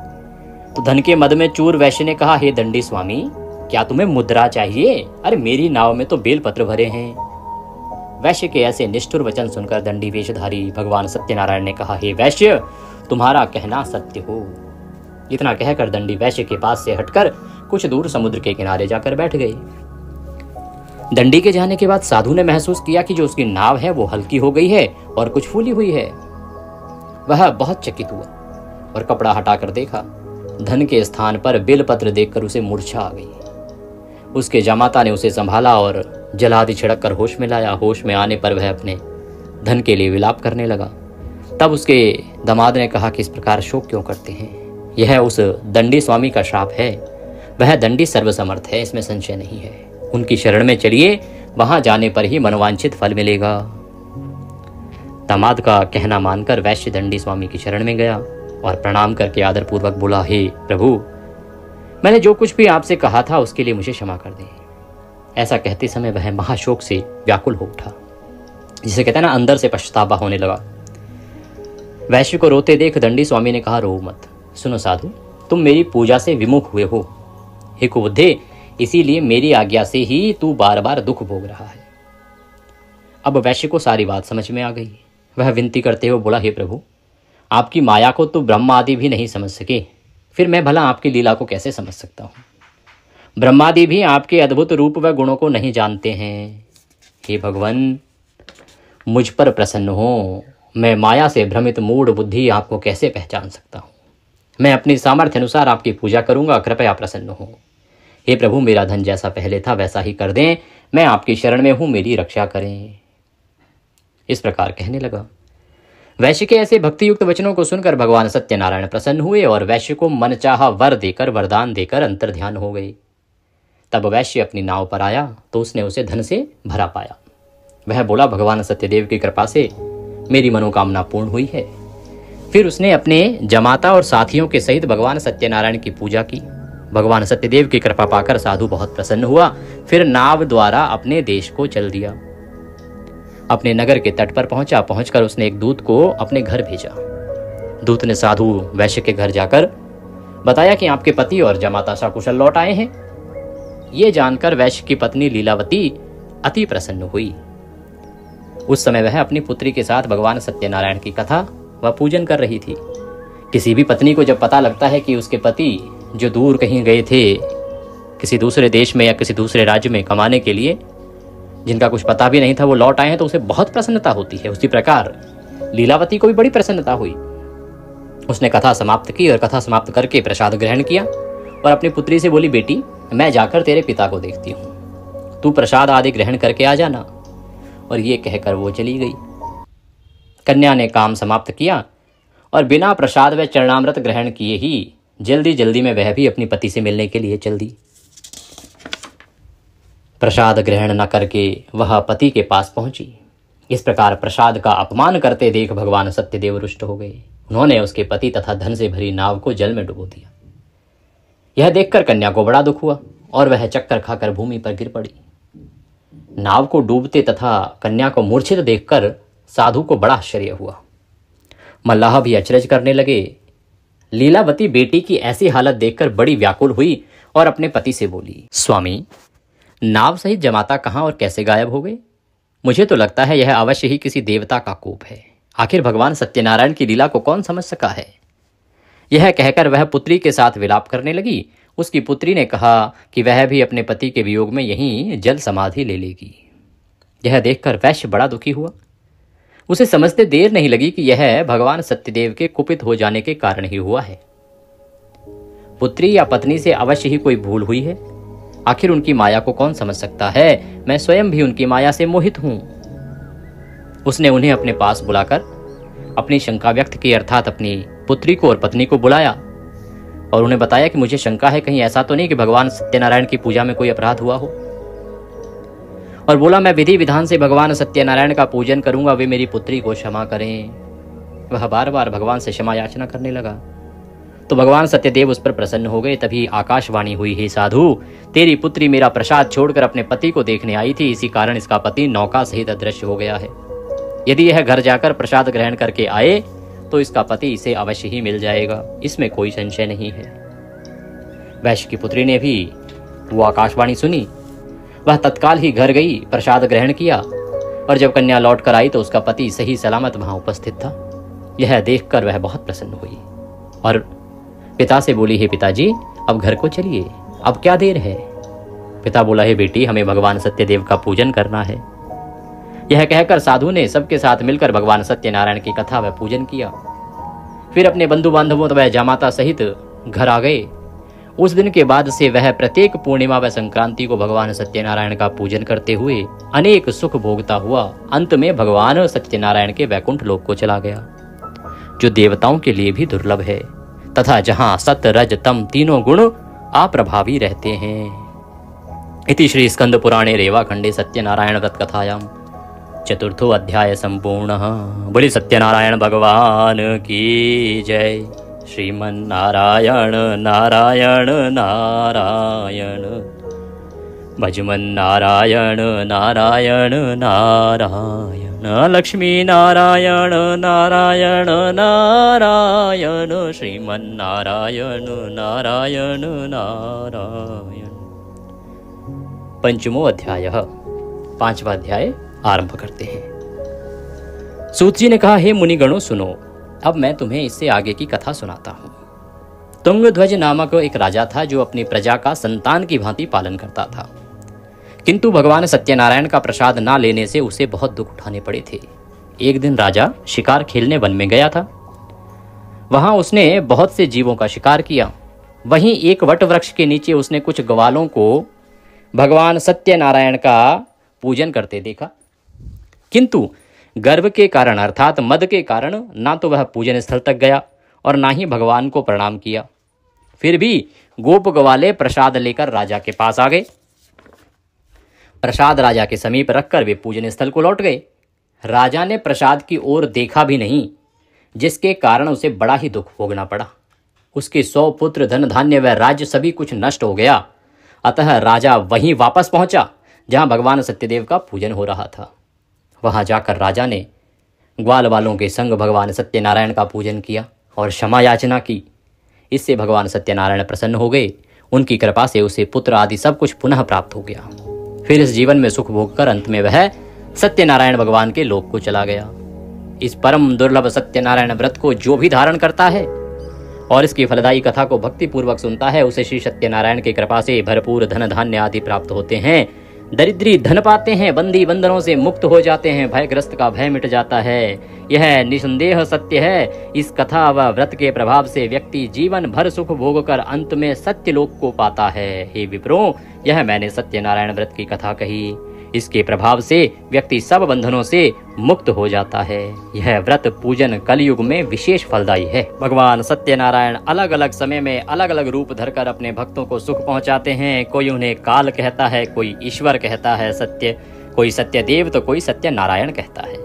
तो धन के मद में चूर वैश्य ने कहा, हे दंडी स्वामी, क्या तुम्हें मुद्रा चाहिए? अरे मेरी नाव में तो बेलपत्र भरे हैं। वैश्य के ऐसे निष्ठुर वचन सुनकर दंडी वेशधारी भगवान सत्यनारायण ने कहा, हे वैश्य, तुम्हारा कहना सत्य हो। इतना कहकर दंडी वैश्य के पास से हटकर कुछ दूर समुद्र के किनारे जाकर बैठ गए। दंडी के जाने के बाद साधु ने महसूस किया कि जो उसकी नाव है वो हल्की हो गई है और कुछ फूली हुई है। वह बहुत चकित हुआ और कपड़ा हटाकर देखा। धन के स्थान पर बेलपत्र देखकर उसे मूर्छा आ गई। उसके जमाता ने उसे संभाला और जलादि छिड़क कर होश में लाया। होश में आने पर वह अपने धन के लिए विलाप करने लगा। तब उसके दामाद ने कहा कि इस प्रकार शोक क्यों करते हैं? यह उस दंडी स्वामी का श्राप है। वह दंडी सर्वसमर्थ है, इसमें संशय नहीं है। उनकी शरण में चलिए, वहां जाने पर ही मनोवांछित फल मिलेगा। दामाद का कहना मानकर वैश्य दंडी स्वामी की शरण में गया और प्रणाम करके आदरपूर्वक बोला, हे प्रभु, मैंने जो कुछ भी आपसे कहा था उसके लिए मुझे क्षमा कर दें। ऐसा कहते समय वह महाशोक से व्याकुल हो उठा, जिसे कहते हैं ना, अंदर से पछतावा होने लगा। वैश्य को रोते देख दंडी स्वामी ने कहा, रो मत। सुनो साधु, तुम मेरी पूजा से विमुख हुए हो। हे कुबुद्धे, इसीलिए मेरी आज्ञा से ही तू बार बार दुख भोग रहा है। अब वैश्य को सारी बात समझ में आ गई। वह विनती करते हुए बोला, हे प्रभु, आपकी माया को तो ब्रह्मादि भी नहीं समझ सके, फिर मैं भला आपकी लीला को कैसे समझ सकता हूँ? ब्रह्मादि भी आपके अद्भुत रूप व गुणों को नहीं जानते हैं। हे भगवान, मुझ पर प्रसन्न हो। मैं माया से भ्रमित मूढ़ बुद्धि आपको कैसे पहचान सकता हूँ? मैं अपनी सामर्थ्य अनुसार आपकी पूजा करूंगा, कृपया प्रसन्न हो। हे प्रभु, मेरा धन जैसा पहले था वैसा ही कर दें। मैं आपकी शरण में हूं, मेरी रक्षा करें। इस प्रकार कहने लगा। वैश्य के ऐसे भक्तियुक्त वचनों को सुनकर भगवान सत्यनारायण प्रसन्न हुए और वैश्य को मनचाहा वर देकर, वरदान देकर अंतर्ध्यान हो गए। तब वैश्य अपनी नाव पर आया तो उसने उसे धन से भरा पाया। वह बोला, भगवान सत्यदेव की कृपा से मेरी मनोकामना पूर्ण हुई है। फिर उसने अपने जमाता और साथियों के सहित भगवान सत्यनारायण की पूजा की। भगवान सत्यदेव की कृपा पाकर साधु बहुत प्रसन्न हुआ। फिर नाव द्वारा अपने देश को चल दिया। अपने नगर के तट पर पहुंचा। पहुंचकर उसने एक दूत को अपने घर भेजा। दूत ने साधु वैश्य के घर जाकर बताया कि आपके पति और जमाता सकुशल लौट आए हैं। ये जानकर वैश्य की पत्नी लीलावती अति प्रसन्न हुई। उस समय वह अपनी पुत्री के साथ भगवान सत्यनारायण की कथा व पूजन कर रही थी। किसी भी पत्नी को जब पता लगता है कि उसके पति जो दूर कहीं गए थे किसी दूसरे देश में या किसी दूसरे राज्य में कमाने के लिए, जिनका कुछ पता भी नहीं था, वो लौट आए हैं तो उसे बहुत प्रसन्नता होती है। उसी प्रकार लीलावती को भी बड़ी प्रसन्नता हुई। उसने कथा समाप्त की और कथा समाप्त करके प्रसाद ग्रहण किया और अपनी पुत्री से बोली, बेटी मैं जाकर तेरे पिता को देखती हूँ, तू प्रसाद आदि ग्रहण करके आ जाना। और ये कहकर वो चली गई। कन्या ने काम समाप्त किया और बिना प्रसाद व चरणामृत ग्रहण किए ही जल्दी जल्दी में वह भी अपनी पति से मिलने के लिए चल दी। प्रसाद ग्रहण न करके वह पति के पास पहुंची। इस प्रकार प्रसाद का अपमान करते देख भगवान सत्यदेव रुष्ट हो गए। उन्होंने उसके पति तथा धन से भरी नाव को जल में डुबो दिया। यह देखकर कन्या को बड़ा दुख हुआ और वह चक्कर खाकर भूमि पर गिर पड़ी। नाव को डूबते तथा कन्या को मूर्छित देखकर साधु को बड़ा आश्चर्य हुआ। मल्लाह भी अचरज करने लगे। लीलावती बेटी की ऐसी हालत देखकर बड़ी व्याकुल हुई और अपने पति से बोली, स्वामी नाव सहित जमाता कहाँ और कैसे गायब हो गए? मुझे तो लगता है यह अवश्य ही किसी देवता का कोप है। आखिर भगवान सत्यनारायण की लीला को कौन समझ सका है? यह कहकर वह पुत्री के साथ विलाप करने लगी। उसकी पुत्री ने कहा कि वह भी अपने पति के वियोग में यहीं जल समाधि ले लेगी। यह देखकर वैश्य बड़ा दुखी हुआ। उसे समझते देर नहीं लगी कि यह भगवान सत्यदेव के कुपित हो जाने के कारण ही हुआ है। पुत्री या पत्नी से अवश्य ही कोई भूल हुई है। आखिर उनकी माया को कौन समझ सकता है? मैं स्वयं भी उनकी माया से मोहित हूं। उसने उन्हें अपने पास बुलाकर अपनी शंका व्यक्त की, अर्थात अपनी पुत्री को और पत्नी को बुलाया और उन्हें बताया कि मुझे शंका है कहीं ऐसा तो नहीं कि भगवान सत्यनारायण की पूजा में कोई अपराध हुआ हो। और बोला, मैं विधि विधान से भगवान सत्यनारायण का पूजन करूंगा, वे मेरी पुत्री को क्षमा करें। वह बार बार भगवान से क्षमा याचना करने लगा तो भगवान सत्यदेव उस पर प्रसन्न हो गए। तभी आकाशवाणी हुई, हे साधु, तेरी पुत्री मेरा प्रसाद छोड़कर अपने पति को देखने आई थी, इसी कारण इसका पति नौका सहित अदृश्य हो गया है। यदि यह घर जाकर प्रसाद ग्रहण करके आए तो इसका पति इसे अवश्य ही मिल जाएगा, इसमें कोई संशय नहीं है। वैश्य की पुत्री ने भी वो आकाशवाणी सुनी। वह तत्काल ही घर गई, प्रसाद ग्रहण किया और जब कन्या लौट कर आई तो उसका पति सही सलामत वहां उपस्थित था। यह देखकर वह बहुत प्रसन्न हुई और पिता से बोली, हे पिताजी अब घर को चलिए, अब क्या देर है? पिता बोला, हे बेटी हमें भगवान सत्यदेव का पूजन करना है। यह कहकर साधु ने सबके साथ मिलकर भगवान सत्यनारायण की कथा व पूजन किया। फिर अपने बंधु बांधवों व जामाता सहित घर आ गए। उस दिन के बाद से वह प्रत्येक पूर्णिमा व संक्रांति को भगवान सत्यनारायण का पूजन करते हुए अनेक सुख भोगता हुआ अंत में भगवान सत्यनारायण के वैकुंठ लोक को चला गया, जो देवताओं के लिए भी दुर्लभ है तथा जहां सत रज तम तीनों गुण अप्रभावी रहते हैं। इति श्री स्कंद पुराणे रेवाखंडे सत्यनारायण व्रत कथायां चतुर्थो अध्याय संपूर्णः। बोले सत्यनारायण भगवान की जय। श्रीमन्नारायण नारायण नारायण, भजमन नारायण नारायण नारायण, लक्ष्मी नारायण नारायण नारायण, श्रीमन्नारायण नारायण नारायण। पंचमो अध्याय, पांचवा अध्याय आरंभ करते हैं। सूत जी ने कहा, हे मुनिगणों सुनो, अब मैं तुम्हें इससे आगे की कथा सुनाता हूं। तुंगध्वज नामक एक राजा था जो अपनी प्रजा का संतान की भांति पालन करता था, किंतु भगवान सत्यनारायण का प्रसाद ना लेने से उसे बहुत दुख उठाने पड़े थे। एक दिन राजा शिकार खेलने वन में गया था। वहां उसने बहुत से जीवों का शिकार किया। वहीं एक वट वृक्ष के नीचे उसने कुछ ग्वालों को भगवान सत्यनारायण का पूजन करते देखा, किंतु गर्व के कारण अर्थात मद के कारण ना तो वह पूजन स्थल तक गया और ना ही भगवान को प्रणाम किया। फिर भी गोप ग्वाले प्रसाद लेकर राजा के पास आ गए। प्रसाद राजा के समीप रखकर वे पूजन स्थल को लौट गए। राजा ने प्रसाद की ओर देखा भी नहीं, जिसके कारण उसे बड़ा ही दुख भोगना पड़ा। उसके 100 पुत्र, धन धान्य व राज्य सभी कुछ नष्ट हो गया। अतः राजा वहीं वापस पहुंचा जहां भगवान सत्यदेव का पूजन हो रहा था। वहां जाकर राजा ने ग्वाल वालों के संग भगवान सत्यनारायण का पूजन किया और क्षमा याचना की। इससे भगवान सत्यनारायण प्रसन्न हो गए। उनकी कृपा से उसे पुत्र आदि सब कुछ पुनः प्राप्त हो गया। फिर इस जीवन में सुख भोग कर अंत में वह सत्यनारायण भगवान के लोक को चला गया। इस परम दुर्लभ सत्यनारायण व्रत को जो भी धारण करता है और इसकी फलदायी कथा को भक्ति पूर्वक सुनता है, उसे श्री सत्यनारायण की कृपा से भरपूर धन धान्य आदि प्राप्त होते हैं, दरिद्री धन पाते हैं, बंदी बंधनों से मुक्त हो जाते हैं, भयग्रस्त का भय मिट जाता है। यह निसंदेह सत्य है। इस कथा व व्रत के प्रभाव से व्यक्ति जीवन भर सुख भोग कर अंत में सत्य लोक को पाता है। हे विप्रों, यह मैंने सत्यनारायण व्रत की कथा कही। इसके प्रभाव से व्यक्ति सब बंधनों से मुक्त हो जाता है। यह व्रत पूजन कलयुग में विशेष फलदायी है। भगवान सत्यनारायण अलग अलग समय में अलग अलग रूप धरकर अपने भक्तों को सुख पहुंचाते हैं। कोई उन्हें काल कहता है, कोई ईश्वर कहता है सत्य, कोई सत्यदेव तो कोई सत्यनारायण कहता है।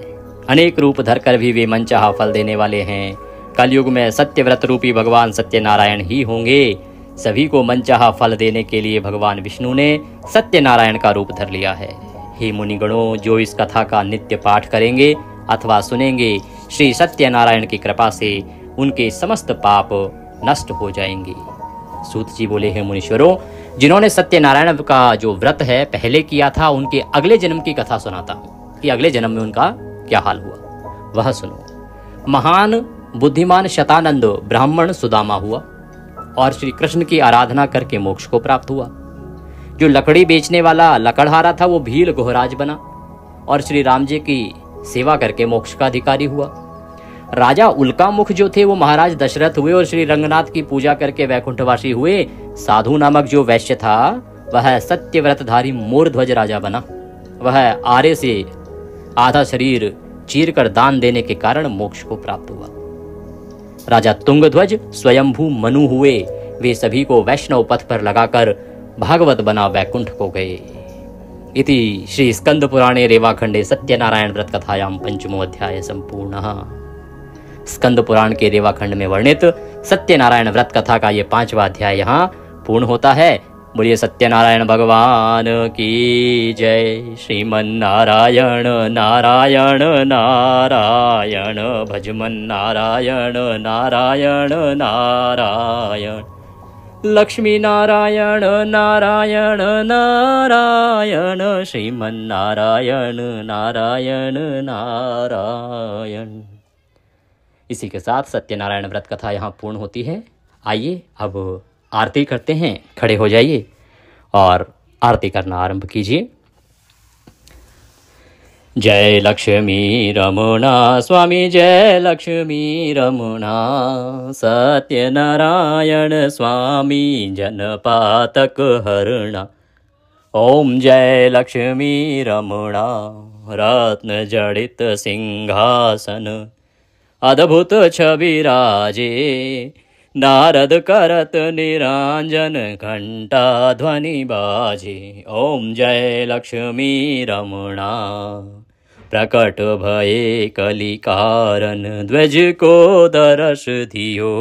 अनेक रूप धरकर भी वे मनचाहा फल देने वाले हैं। कलयुग में सत्य व्रत रूपी भगवान सत्यनारायण ही होंगे। सभी को मनचाहा फल देने के लिए भगवान विष्णु ने सत्यनारायण का रूप धर लिया है। हे मुनिगणों, जो इस कथा का नित्य पाठ करेंगे अथवा सुनेंगे, श्री सत्यनारायण की कृपा से उनके समस्त पाप नष्ट हो जाएंगे। सूत जी बोले, हे मुनीश्वरों, जिन्होंने सत्यनारायण का जो व्रत है पहले किया था, उनके अगले जन्म की कथा सुनाता हूँ कि अगले जन्म में उनका क्या हाल हुआ, वह सुनो। महान बुद्धिमान शतानंद ब्राह्मण सुदामा हुआ और श्री कृष्ण की आराधना करके मोक्ष को प्राप्त हुआ। जो लकड़ी बेचने वाला लकड़हारा था वो भील गोहराज बना और श्री राम जी की सेवा करके मोक्ष का अधिकारी हुआ। राजा उल्का मुख जो थे वो महाराज दशरथ हुए और श्री रंगनाथ की पूजा करके वैकुंठवासी हुए। साधु नामक जो वैश्य था वह सत्यव्रतधारी मोरध्वज राजा बना। वह आरे से आधा शरीर चीर कर दान देने के कारण मोक्ष को प्राप्त हुआ। राजा तुंगध्वज स्वयंभू मनु हुए। वे सभी को वैष्णव पथ पर लगाकर भागवत बना वैकुंठ को गए। इति श्री स्कंद पुराणे रेवाखंडे सत्यनारायण व्रत कथायाम पंचमो अध्याय संपूर्णः। स्कंद पुराण के रेवाखंड में वर्णित सत्यनारायण व्रत कथा का ये 5वां अध्याय यहाँ पूर्ण होता है। बोलिए सत्यनारायण भगवान की जय। श्रीमन नारायण नारायण नारायण, भजमन नारायण नारायण नारायण, लक्ष्मी नारायण नारायण नारायण, श्रीमन नारायण नारायण नारायण। इसी के साथ सत्यनारायण व्रत कथा यहाँ पूर्ण होती है। आइए अब आरती करते हैं। खड़े हो जाइए और आरती करना आरंभ कीजिए। जय लक्ष्मी रमणा स्वामी, जय लक्ष्मी रमणा, सत्यनारायण स्वामी जनपातक हरणा। ओम जय लक्ष्मी रमणा, रत्न जड़ित सिंहासन, अद्भुत छवि राजे, नारद करत निरांजन, घंटा ध्वनि बाजे। ओम जय लक्ष्मी रमणा, प्रकट भये कलि कारण, ध्वज को दरस दियो,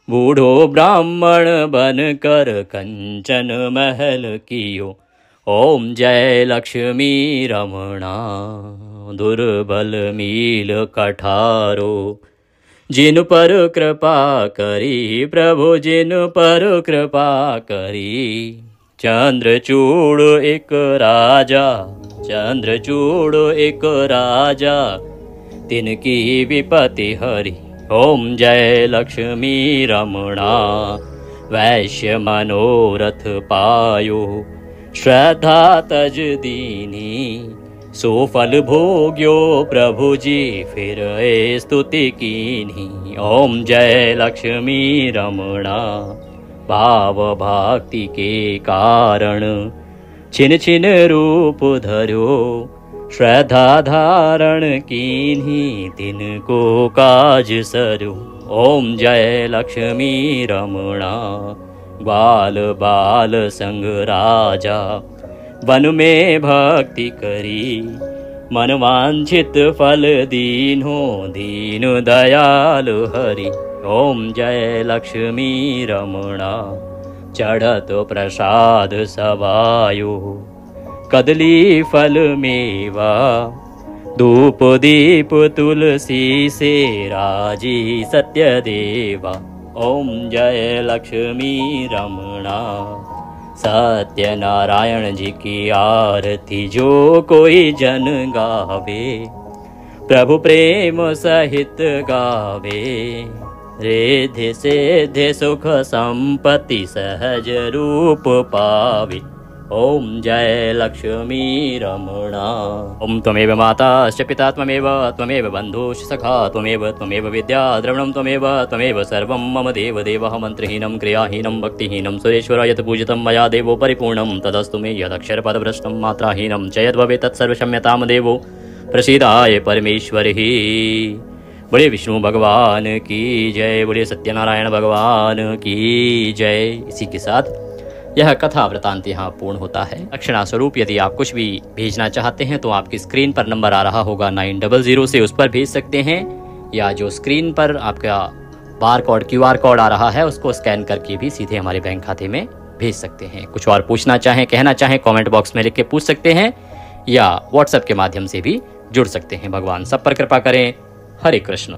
बूढ़ो ब्राह्मण बन कर कंचन महल कियो। ओम जय लक्ष्मी रमणा, दुर्बल मील कठारो, जिन पर कृपा करी प्रभु, जिन पर कृपा करी। चंद्रचूड़ एक राजा, चंद्रचूड़ एक राजा, तिनकी विपत्ति हरि। ओम जय लक्ष्मी रमणा, वैश्य मनोरथ पायो, श्रद्धा तज दीनी, सो फल भोग्यो प्रभु जी, फिर स्तुति कीन्ही। ओम जय लक्ष्मी रमणा, भाव भक्ति के कारण, छिन छिन रूप धर्यो, श्रद्धा धारण कीन्ही, तिनको काज सरु। ओम जय लक्ष्मी रमणा, बाल बाल संग राजा, वन में भक्ति करी, मन वांछित फल दीन्हो, दीन दयालु हरि। ओम जय लक्ष्मी रमणा, चढ़त प्रसाद सवायो, कदली फल मेवा, धूप दीप तुलसी से राजी सत्य देवा। ओम जय लक्ष्मी रमणा, सत्यनारायण जी की आरती जो कोई जन गावे, प्रभु प्रेम सहित गावे, रिद्धि सिद्धि सुख संपत्ति सहज रूप पावे। ओम जय लक्ष्मी रमणा। ओम त्वमेव माता च पिता त्वमेव, त्वमेव बन्धुश्च सखा त्वमेव, त्वमेव विद्या द्रविणं त्वमेव, त्वमेव सर्वं मम देव देवः। मन्त्रहीनं क्रियाहीनं भक्तिहीनं सुरेश्वर यत् पूजितं मया देवो परिपूर्णं तदस्तु मे। यदक्षरपदभ्रष्टं मात्राहीनं च यद्भवेत् तत्सर्वक्षम्यतां देवो प्रसीदाय परमेश्वरिः। बड़े विष्णु भगवान की जय, बड़े सत्यनारायण भगवान की जय। इसी के साथ यह कथा वृतांत यहाँ पूर्ण होता है। दक्षिणा स्वरूप यदि आप कुछ भी भेजना चाहते हैं तो आपकी स्क्रीन पर नंबर आ रहा होगा 900 से, उस पर भेज सकते हैं, या जो स्क्रीन पर आपका बार कोड QR कोड आ रहा है उसको स्कैन करके भी सीधे हमारे बैंक खाते में भेज सकते हैं। कुछ और पूछना चाहें, कहना चाहें, कमेंट बॉक्स में लिख के पूछ सकते हैं, या व्हाट्सएप के माध्यम से भी जुड़ सकते हैं। भगवान सब पर कृपा करें। हरे कृष्ण।